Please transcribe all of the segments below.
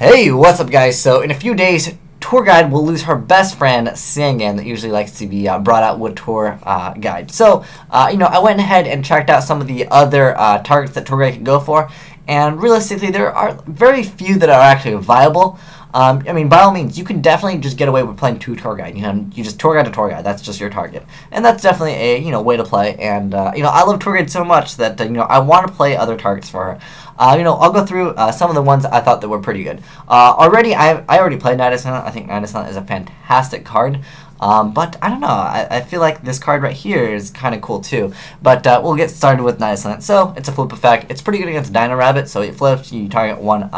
Hey, what's up guys? So in a few days, Tourguide will lose her best friend, Sangan, that usually likes to be brought out with tour guide. So, I went ahead and checked out some of the other targets that Tourguide can go for, and realistically, there are very few that are actually viable. By all means, you can definitely just get away with playing two Tourguide. You just Tourguide to Tourguide. That's just your target, and that's definitely a way to play. And I love Tourguide so much that I want to play other targets for her. I'll go through some of the ones I thought that were pretty good. I already played Night Ascendant. I think Night Ascendant is a fantastic card. But I don't know. I feel like this card right here is kind of cool too. But we'll get started with Night Ascendant. So it's a flip effect. It's pretty good against Dino Rabbit. So it flips. You target one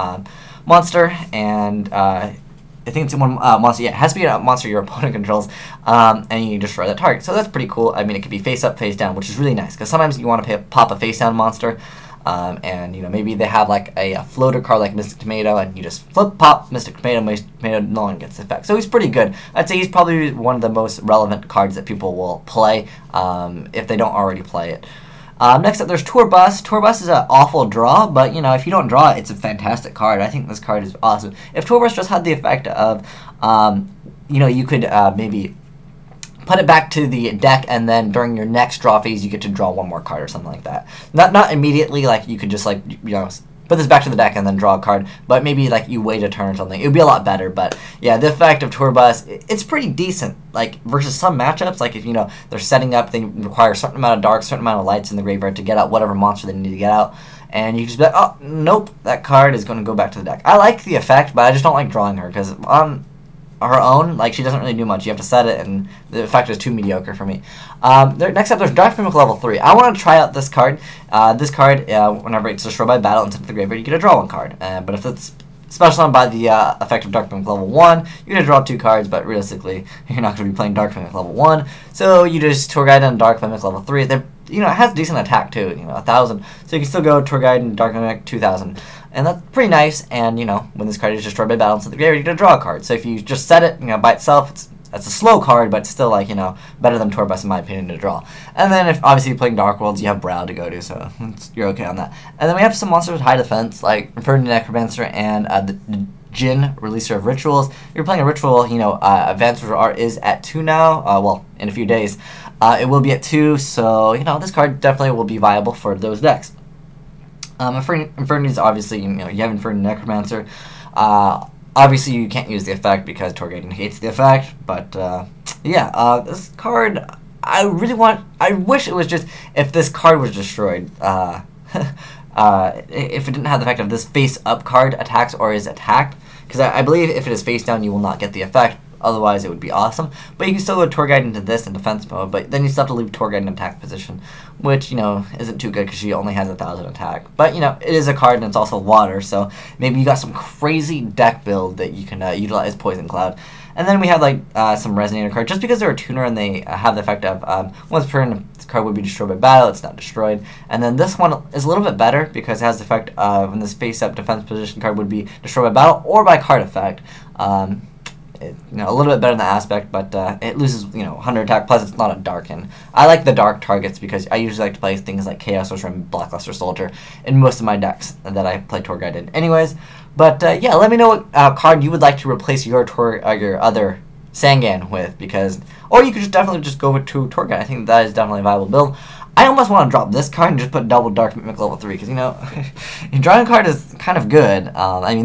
monster, and I think it's one monster. Yeah, it has to be a monster your opponent controls, and you destroy that target. So that's pretty cool. I mean, it could be face up, face down, which is really nice because sometimes you want to pop a face down monster. Maybe they have like a floater card like Mystic Tomato, and you just flip, pop, Mystic Tomato, no one gets the effect. So he's pretty good. I'd say he's probably one of the most relevant cards that people will play if they don't already play it. Next up, there's Tour Bus. Tour Bus is an awful draw, but if you don't draw it, it's a fantastic card. I think this card is awesome. If Tour Bus just had the effect of, you could maybe put it back to the deck, and then during your next draw phase, you get to draw one more card or something like that. Not immediately, like you could just put this back to the deck and then draw a card, but maybe like you wait a turn or something. It would be a lot better. But yeah, the effect of Tour Bus, it's pretty decent. Like versus some matchups, like if they're setting up, they require a certain amount of dark, certain amount of lights in the graveyard to get out whatever monster they need to get out. And you just be like, oh nope, that card is going to go back to the deck. I like the effect, but I just don't like drawing her because on her own, like she doesn't really do much. You have to set it, and the effect is too mediocre for me. Next up, there's Dark Mimic level 3. I want to try out this card. Whenever it's destroyed by battle and sent to the graveyard, you get to draw one card. But if it's special by the effect of Dark Mimic level 1, you're going to draw 2 cards, but realistically, you're not going to be playing Dark Mimic level 1. So you just Tourguide and Dark Mimic level 3. It has decent attack too, 1,000. So you can still go Tourguide and Dark Mimic 2,000. And that's pretty nice, and when this card is destroyed by battle into the graveyard, you get to draw a card. So if you just set it, by itself, it's a slow card, but still better than Tour Bus in my opinion to draw. And then if obviously you're playing Dark Worlds, you have Brow to go to, so you're okay on that. And then we have some monsters with high defense, like Infernal Necromancer and the Djinn, Releaser of Rituals. If you're playing a ritual, Advanced Ritual Art is at 2 now, well, in a few days. It will be at 2, so, this card definitely will be viable for those decks. Infernity is obviously, you have Infernal Necromancer. Obviously, you can't use the effect because Tourguide hates the effect, but, this card, I wish it was just, if this card was destroyed, if it didn't have the effect of this face-up card attacks or is attacked, because I believe if it is face-down, you will not get the effect. Otherwise, it would be awesome. But you can still go Tourguide into this in defense mode, but then you still have to leave Tourguide in attack position, which, isn't too good because she only has 1,000 attack. But, it is a card and it's also water, so maybe you got some crazy deck build that you can utilize Poison Cloud. And then we have, some Resonator cards. Just because they're a tuner and they have the effect of, once per turn, this card would be destroyed by battle, it's not destroyed. And then this one is a little bit better because it has the effect of, when this face-up defense position card would be destroyed by battle or by card effect. A little bit better in that aspect, but it loses 100 attack, plus it's not a darken. I like the dark targets because I usually like to play things like Chaos Sorcerer and Blackluster Soldier in most of my decks that I play Tourguide in anyways. But yeah, let me know what card you would like to replace your other Sangan with, or you could just definitely just go with Tourguide. I think that is definitely a viable build. I almost want to drop this card and just put double Dark Mimic level 3, because, drawing card is kind of good.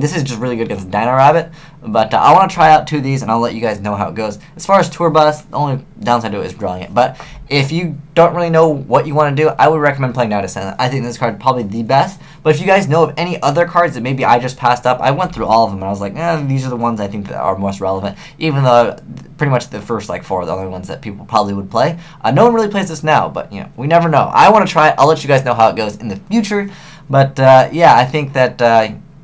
This is just really good against Dino Rabbit, but I want to try out 2 of these, and I'll let you guys know how it goes. As far as Tour Bus, the only downside to it is drawing it, but if you don't really know what you want to do, I would recommend playing Night Ascendant. I think this card is probably the best, but if you guys know of any other cards that maybe I just passed up, I went through all of them, and I was like, these are the ones I think that are most relevant, even though pretty much the first 4 are the only ones that people probably would play. No one really plays this now, but we never know. I want to try it. I'll let you guys know how it goes in the future. But yeah, I think that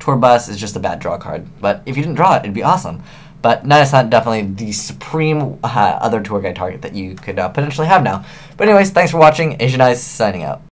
Tour Bus is just a bad draw card. But if you didn't draw it, it'd be awesome. But Night Ascendant definitely the supreme other Tourguide target that you could potentially have now. But anyways, thanks for watching. Asian Eyes signing out.